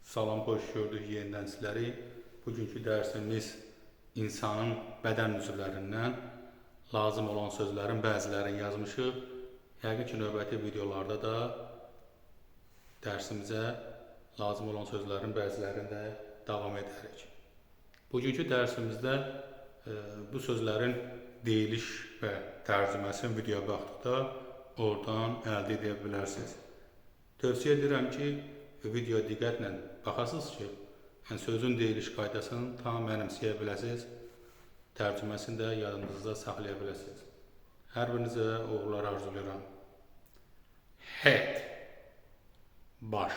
Salam, xoş gördük yenidən sizləri. Bugünkü dərsimiz insanın bədən üzvlərindən lazım olan sözlərin bəzilərini yazmışıq. Yəqin ki, növbəti videolarda da dərsimizə lazım olan sözlərin bəzilərində davam edərik. Bugünkü dərsimizdə bu sözlərin deyiliş və tərcüməsini videoya baxdıqda oradan əldə edə bilərsiniz. Tövsiyə edirəm ki, videoya diqqətlə baxasınız ki, sözün deyiliş qaydasını tam mənimsəyə biləsiniz, tərcüməsini də yadınızda saxlaya biləsiniz. Hər birinizə uğurlar arzulayıram. Head, baş.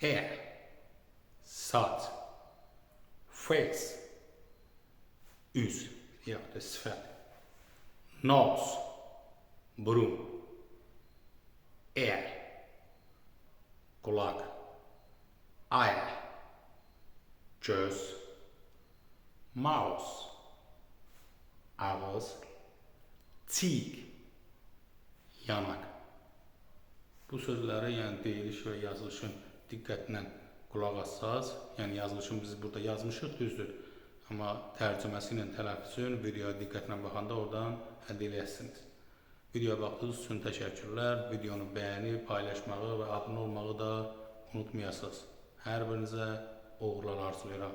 Hair, saç. Face, üz, yaxud da sifət. Nose, burun. Ear, qulaq. Eye, göz. Mouth, ağız. Cheek, yanaq. Bu sözləri, yəni deyiliş və yazılışın diqqətlə qulaq assaz, yəni yazılışını biz burada yazmışıq, düzdür. Amma tərcüməsi ilə tələffüzün videoya diqqətlə baxanda oradan əldə edəsiniz. Videoya baxdığınız üçün təşəkkürlər. Videonu bəyənib, paylaşmağı və abunə olmağı da unutmayasınız. Hər birinizə uğurlar arzulayıram.